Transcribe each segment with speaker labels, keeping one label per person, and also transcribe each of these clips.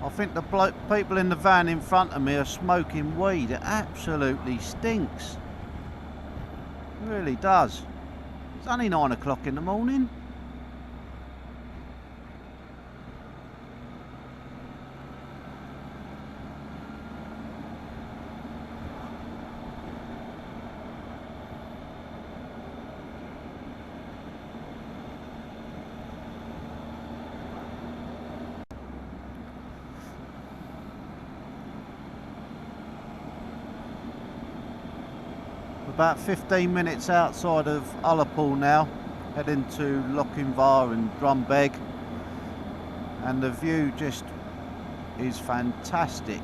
Speaker 1: I think the people in the van in front of me are smoking weed. It absolutely stinks. It really does. It's only 9 o'clock in the morning. About 15 minutes outside of Ullapool now, heading to Lochinvar and Drumbeg, and the view just is fantastic.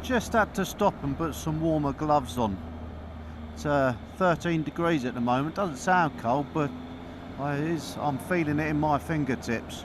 Speaker 1: Just had to stop and put some warmer gloves on. It's 13 degrees at the moment. Doesn't sound cold, but it is. I'm feeling it in my fingertips.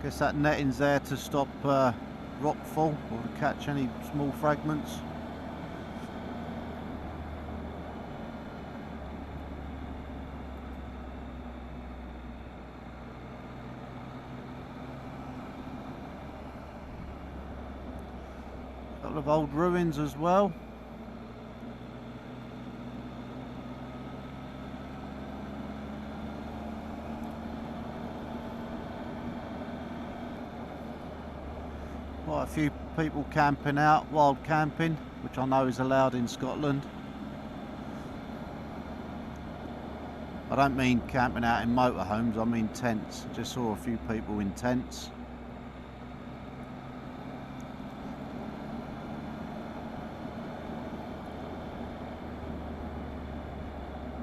Speaker 1: Guess that netting's there to stop rockfall or to catch any small fragments. A couple of old ruins as well. Quite a few people camping out, wild camping, which I know is allowed in Scotland. I don't mean camping out in motorhomes, I mean tents. Just saw a few people in tents.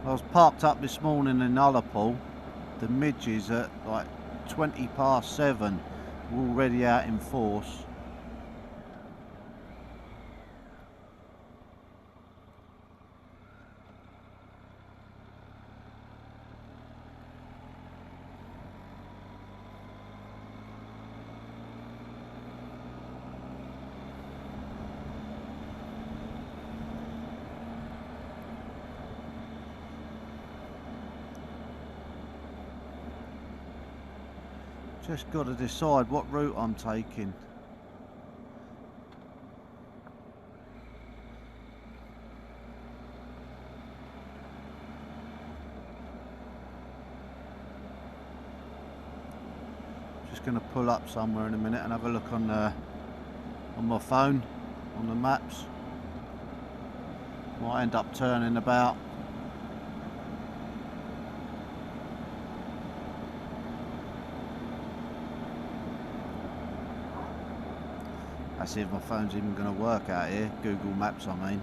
Speaker 1: I was parked up this morning in Ullapool. The midges at like 7:20 were already out in force. Just got to decide what route I'm taking. Just going to pull up somewhere in a minute and have a look on my phone, on the maps. Might end up turning about. Let's see if my phone's even going to work out here. Google Maps, I mean.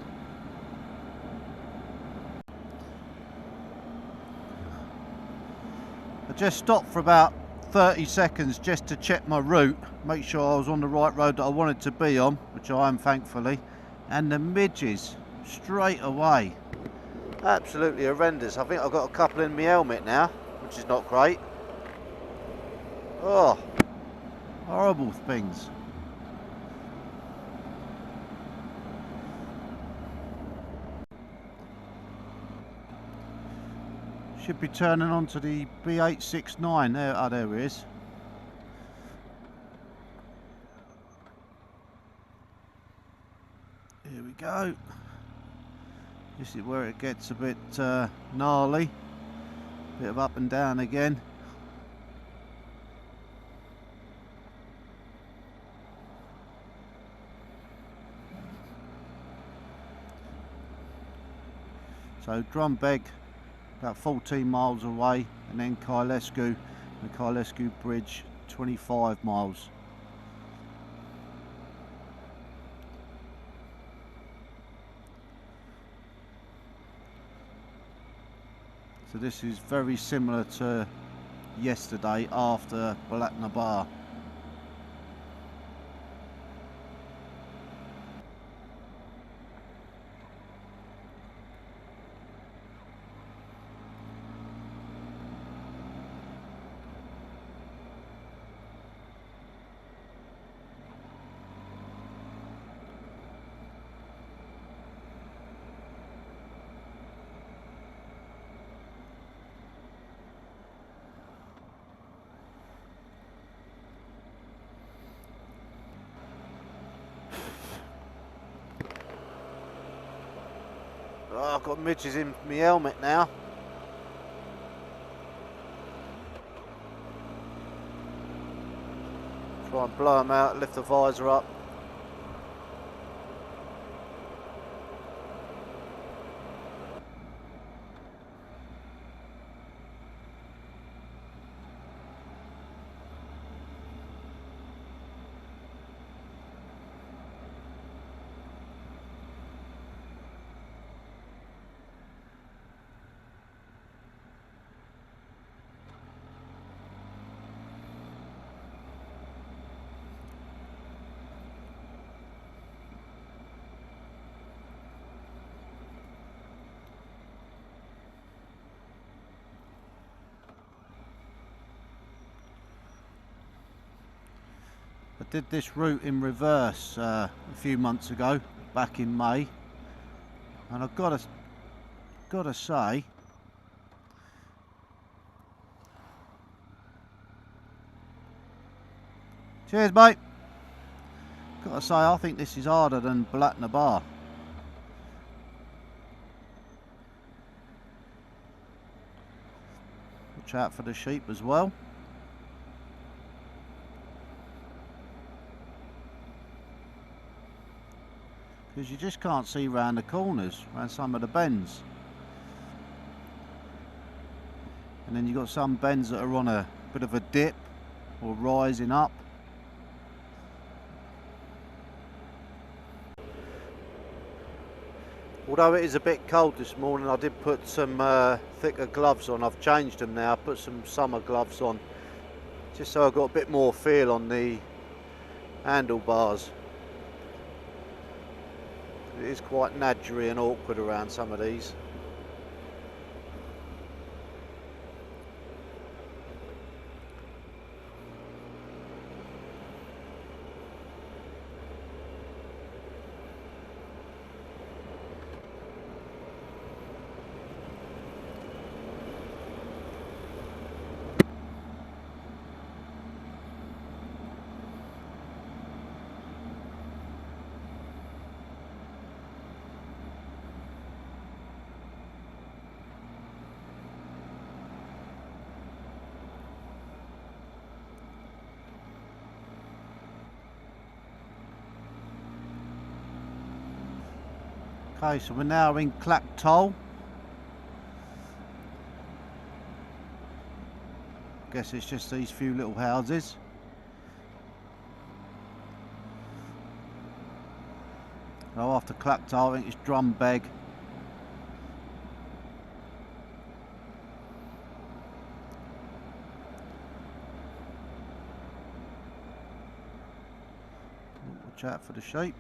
Speaker 1: I just stopped for about 30 seconds just to check my route, make sure I was on the right road that I wanted to be on, which I am thankfully. And the midges straight away, absolutely horrendous. I think I've got a couple in my helmet now, which is not great. Oh, horrible things. Should be turning onto the B869. There, oh, there he is. Here we go. This is where it gets a bit gnarly. Bit of up and down again. So Drumbeg, about 14 miles away, and then Kylesku, the Kylesku Bridge, 25 miles. So this is very similar to yesterday after Balatnabar. Oh, I've got midges in my helmet now. Try and blow them out, lift the visor up. I did this route in reverse a few months ago, back in May, and I've got to say, cheers mate, got to say I think this is harder than Balatnabar. Watch out for the sheep as well. Because you just can't see round the corners, around some of the bends. And then you've got some bends that are on a bit of a dip or rising up. Although it is a bit cold this morning, I did put some thicker gloves on. I've changed them now, put some summer gloves on, just so I've got a bit more feel on the handlebars. It is quite nadgery and awkward around some of these. Okay, so we're now in Kylesku. Guess it's just these few little houses. So after Kylesku, I think it's Drumbeg. Watch out for the sheep.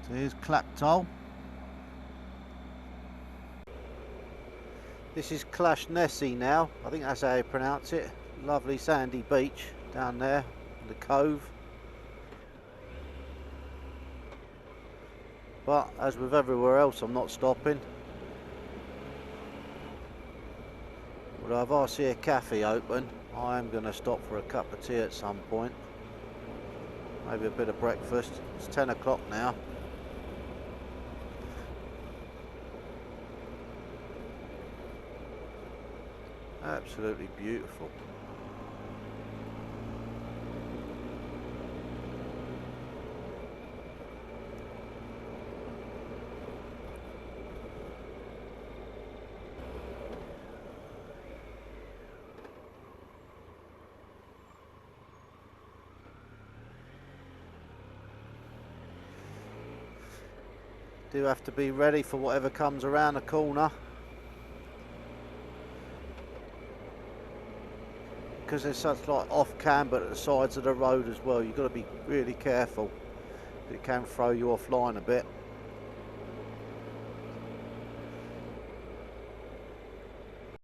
Speaker 1: So here's Kylesku. This is Kylesku now, I think that's how you pronounce it. Lovely sandy beach down there in the cove. But as with everywhere else, I'm not stopping. Although if I see a cafe open, I am going to stop for a cup of tea at some point. Maybe a bit of breakfast. It's 10 o'clock now. Absolutely beautiful. Do have to be ready for whatever comes around the corner, because there's such like off camber at the sides of the road as well. You've got to be really careful. It can throw you offline a bit.